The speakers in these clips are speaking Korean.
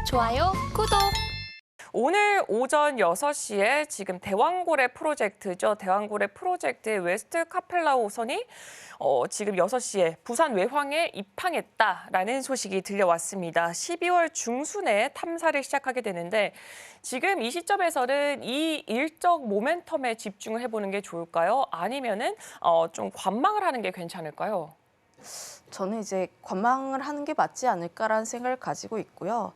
좋아요, 구독! 오늘 오전 6시에 지금 대왕고래 프로젝트죠. 대왕고래 프로젝트의 웨스트 카펠라우 호선이 지금 6시에 부산 외항에 입항했다라는 소식이 들려왔습니다. 12월 중순에 탐사를 시작하게 되는데 지금 이 시점에서는 이 일적 모멘텀에 집중을 해보는 게 좋을까요? 아니면은 좀 관망을 하는 게 괜찮을까요? 저는 이제 관망을 하는 게 맞지 않을까라는 생각을 가지고 있고요.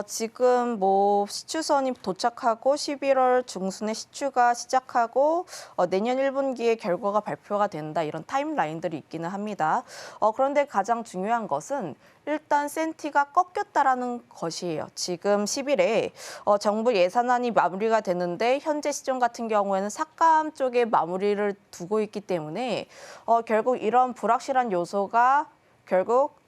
지금 뭐 시추선이 도착하고 11월 중순에 시추가 시작하고 내년 1분기에 결과가 발표가 된다 이런 타임라인들이 있기는 합니다. 그런데 가장 중요한 것은 일단 센티가 꺾였다라는 것이에요. 지금 10일에 정부 예산안이 마무리가 되는데 현재 시점 같은 경우에는 삭감 쪽에 마무리를 두고 있기 때문에 결국 이런 불확실한 요소가 결국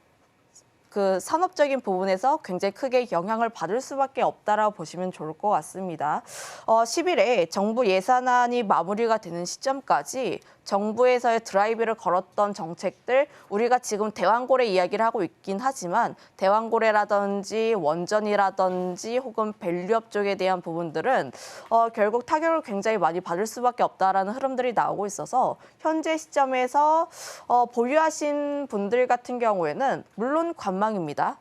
그 산업적인 부분에서 굉장히 크게 영향을 받을 수밖에 없다라고 보시면 좋을 것 같습니다. 10일에 정부 예산안이 마무리가 되는 시점까지 정부에서의 드라이브를 걸었던 정책들, 우리가 지금 대왕고래 이야기를 하고 있긴 하지만 대왕고래라든지 원전이라든지 혹은 밸류업 쪽에 대한 부분들은 결국 타격을 굉장히 많이 받을 수밖에 없다라는 흐름들이 나오고 있어서 현재 시점에서 보유하신 분들 같은 경우에는 물론 관망입니다.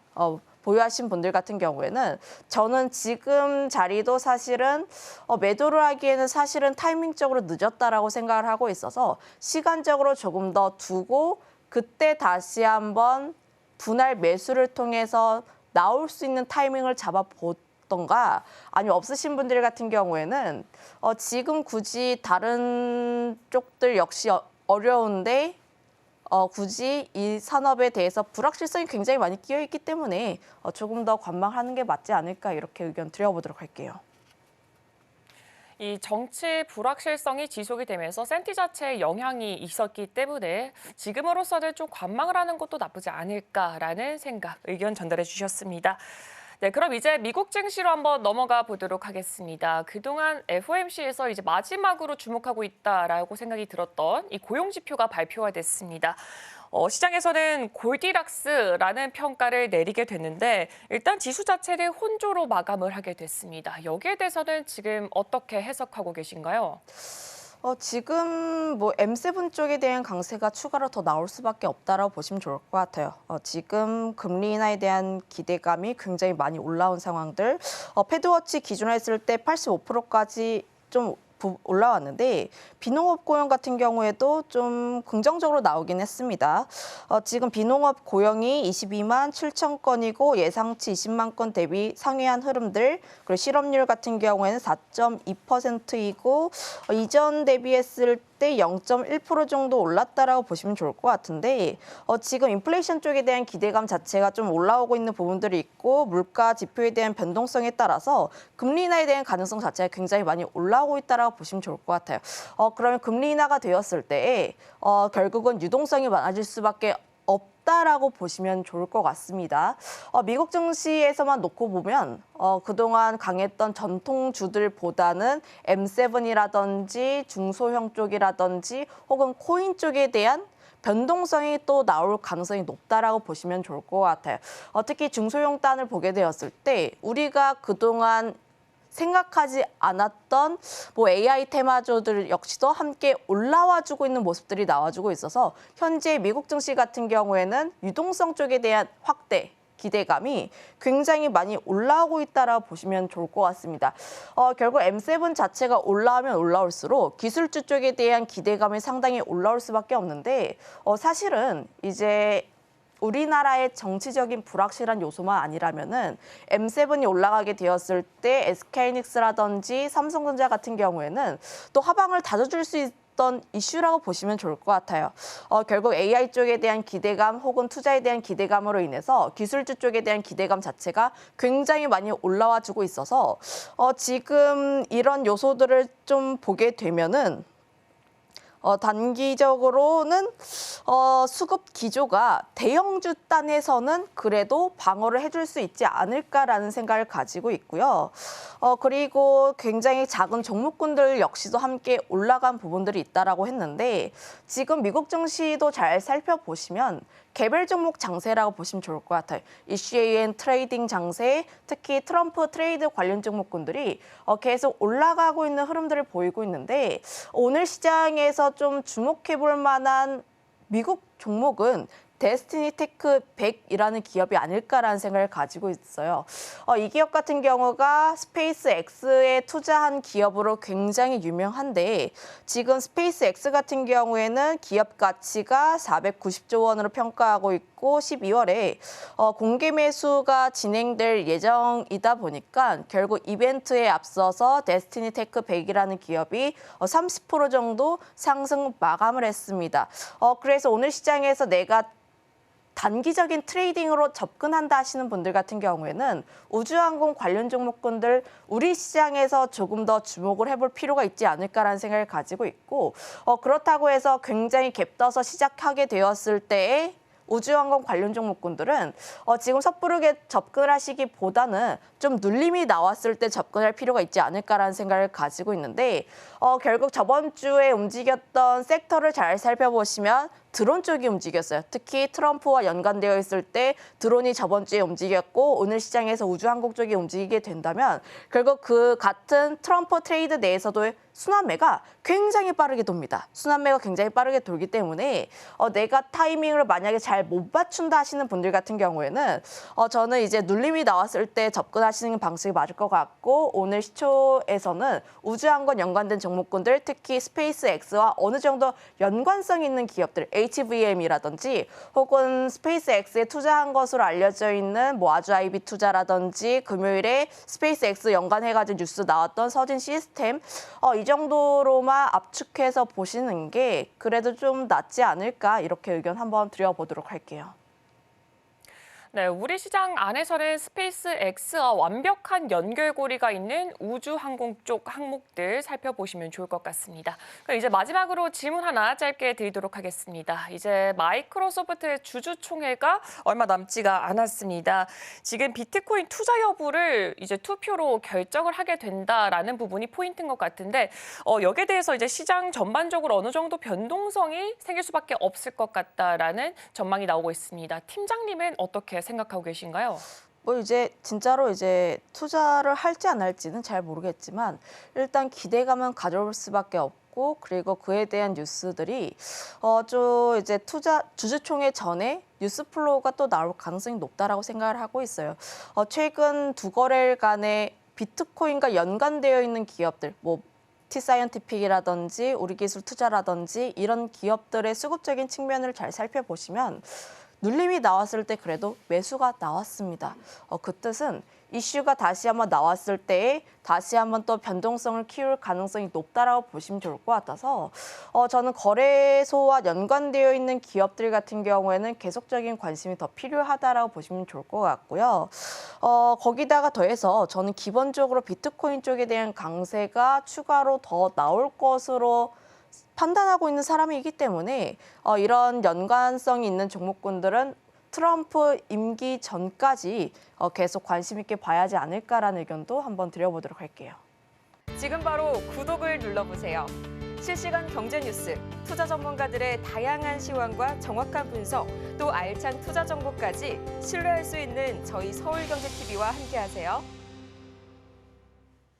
보유하신 분들 같은 경우에는 저는 지금 자리도 사실은 매도를 하기에는 사실은 타이밍적으로 늦었다라고 생각을 하고 있어서 시간적으로 조금 더 두고 그때 다시 한번 분할 매수를 통해서 나올 수 있는 타이밍을 잡아보던가 아니면 없으신 분들 같은 경우에는 지금 굳이 다른 쪽들 역시 어려운데 굳이 이 산업에 대해서 불확실성이 굉장히 많이 끼어 있기 때문에 조금 더 관망하는 게 맞지 않을까 이렇게 의견 드려보도록 할게요. 이 정치 불확실성이 지속이 되면서 센티 자체에 영향이 있었기 때문에 지금으로서는 좀 관망을 하는 것도 나쁘지 않을까라는 생각, 의견 전달해 주셨습니다. 네, 그럼 이제 미국 증시로 한번 넘어가 보도록 하겠습니다. 그동안 FOMC에서 이제 마지막으로 주목하고 있다라고 생각이 들었던 이 고용 지표가 발표가 됐습니다. 시장에서는 골디락스라는 평가를 내리게 됐는데 일단 지수 자체를 혼조로 마감을 하게 됐습니다. 여기에 대해서는 지금 어떻게 해석하고 계신가요? 지금 뭐 M7 쪽에 대한 강세가 추가로 더 나올 수밖에 없다라고 보시면 좋을 것 같아요. 지금 금리 인하에 대한 기대감이 굉장히 많이 올라온 상황들. 패드워치 기준으로 했을 때 85%까지 좀 올라왔는데 비농업 고용 같은 경우에도 좀 긍정적으로 나오긴 했습니다. 지금 비농업 고용이 22만 7천 건이고 예상치 20만 건 대비 상회한 흐름들, 그리고 실업률 같은 경우에는 4.2%이고 이전 대비했을 때 0.1% 정도 올랐다라고 보시면 좋을 것 같은데 지금 인플레이션 쪽에 대한 기대감 자체가 좀 올라오고 있는 부분들이 있고 물가 지표에 대한 변동성에 따라서 금리 인하에 대한 가능성 자체가 굉장히 많이 올라오고 있다라고 보시면 좋을 것 같아요. 그러면 금리 인하가 되었을 때 결국은 유동성이 많아질 수밖에 없다라고 보시면 좋을 것 같습니다. 미국 증시에서만 놓고 보면 그동안 강했던 전통주들보다는 M7이라든지 중소형 쪽이라든지 혹은 코인 쪽에 대한 변동성이 또 나올 가능성이 높다라고 보시면 좋을 것 같아요. 특히 중소형 단을 보게 되었을 때 우리가 그동안 생각하지 않았던 뭐 AI 테마주들 역시도 함께 올라와주고 있는 모습들이 나와주고 있어서 현재 미국 증시 같은 경우에는 유동성 쪽에 대한 확대, 기대감이 굉장히 많이 올라오고 있다라고 보시면 좋을 것 같습니다. 결국 M7 자체가 올라오면 올라올수록 기술주 쪽에 대한 기대감이 상당히 올라올 수밖에 없는데 사실은 이제 우리나라의 정치적인 불확실한 요소만 아니라면은 M7이 올라가게 되었을 때 SK하이닉스라든지 삼성전자 같은 경우에는 또 하방을 다져줄 수 있던 이슈라고 보시면 좋을 것 같아요. 결국 AI 쪽에 대한 기대감 혹은 투자에 대한 기대감으로 인해서 기술주 쪽에 대한 기대감 자체가 굉장히 많이 올라와 주고 있어서 지금 이런 요소들을 좀 보게 되면은 단기적으로는 수급 기조가 대형주 단에서는 그래도 방어를 해줄 수 있지 않을까라는 생각을 가지고 있고요. 그리고 굉장히 작은 종목군들 역시도 함께 올라간 부분들이 있다라고 했는데 지금 미국 증시도 잘 살펴보시면 개별 종목 장세라고 보시면 좋을 것 같아요. ECAN 트레이딩 장세, 특히 트럼프 트레이드 관련 종목군들이 계속 올라가고 있는 흐름들을 보이고 있는데 오늘 시장에서 좀 주목해 볼 만한 미국 종목은 데스티니 테크 100이라는 기업이 아닐까라는 생각을 가지고 있어요. 이 기업 같은 경우가 스페이스 X에 투자한 기업으로 굉장히 유명한데 지금 스페이스 X 같은 경우에는 기업 가치가 490조 원으로 평가하고 있고 12월에 공개 매수가 진행될 예정이다 보니까 결국 이벤트에 앞서서 데스티니 테크 100이라는 기업이 30% 정도 상승 마감을 했습니다. 그래서 오늘 시장에서 내가 단기적인 트레이딩으로 접근한다 하시는 분들 같은 경우에는 우주항공 관련 종목군들 우리 시장에서 조금 더 주목을 해볼 필요가 있지 않을까라는 생각을 가지고 있고 그렇다고 해서 굉장히 갭 떠서 시작하게 되었을 때에 우주항공 관련 종목군들은 지금 섣부르게 접근을 하시기보다는 좀 눌림이 나왔을 때 접근할 필요가 있지 않을까라는 생각을 가지고 있는데 결국 저번 주에 움직였던 섹터를 잘 살펴보시면 드론 쪽이 움직였어요. 특히 트럼프와 연관되어 있을 때 드론이 저번 주에 움직였고 오늘 시장에서 우주항공 쪽이 움직이게 된다면 결국 그 같은 트럼프 트레이드 내에서도 순환매가 굉장히 빠르게 돕니다. 순환매가 굉장히 빠르게 돌기 때문에 내가 타이밍을 만약에 잘 못 맞춘다 하시는 분들 같은 경우에는 저는 이제 눌림이 나왔을 때 접근하시는 방식이 맞을 것 같고 오늘 시초에서는 우주항공 연관된 종목군들 특히 스페이스 X와 어느 정도 연관성 있는 기업들 HVM이라든지 혹은 스페이스 X에 투자한 것으로 알려져 있는 뭐 아주 아이비 투자라든지 금요일에 스페이스 X 연관해가지고 뉴스 나왔던 서진 시스템 이 정도로만 압축해서 보시는 게 그래도 좀 낫지 않을까 이렇게 의견 한번 드려보도록 할게요. 네, 우리 시장 안에서는 스페이스 X와 완벽한 연결고리가 있는 우주항공 쪽 항목들 살펴보시면 좋을 것 같습니다. 그럼 이제 마지막으로 질문 하나 짧게 드리도록 하겠습니다. 이제 마이크로소프트의 주주총회가 얼마 남지가 않았습니다. 지금 비트코인 투자 여부를 이제 투표로 결정을 하게 된다라는 부분이 포인트인 것 같은데 여기에 대해서 이제 시장 전반적으로 어느 정도 변동성이 생길 수밖에 없을 것 같다라는 전망이 나오고 있습니다. 팀장님은 어떻게 생각하고 계신가요? 뭐 이제 진짜로 이제 투자를 할지 안 할지는 잘 모르겠지만 일단 기대감은 가져올 수밖에 없고 그리고 그에 대한 뉴스들이 좀 이제 주주총회 전에 뉴스 플로우가 또 나올 가능성이 높다라고 생각을 하고 있어요. 최근 두 거래일간에 비트코인과 연관되어 있는 기업들 뭐 T사이언티픽이라든지 우리기술투자라든지 이런 기업들의 수급적인 측면을 잘 살펴보시면 눌림이 나왔을 때 그래도 매수가 나왔습니다. 그 뜻은 이슈가 다시 한번 나왔을 때 다시 한번 또 변동성을 키울 가능성이 높다라고 보시면 좋을 것 같아서 저는 거래소와 연관되어 있는 기업들 같은 경우에는 계속적인 관심이 더 필요하다라고 보시면 좋을 것 같고요. 거기다가 더해서 저는 기본적으로 비트코인 쪽에 대한 강세가 추가로 더 나올 것으로 판단하고 있는 사람이기 때문에 이런 연관성이 있는 종목군들은 트럼프 임기 전까지 계속 관심 있게 봐야지 않을까라는 의견도 한번 드려보도록 할게요. 지금 바로 구독을 눌러보세요. 실시간 경제 뉴스, 투자 전문가들의 다양한 시황과 정확한 분석, 또 알찬 투자 정보까지 신뢰할 수 있는 저희 서울경제TV와 함께하세요.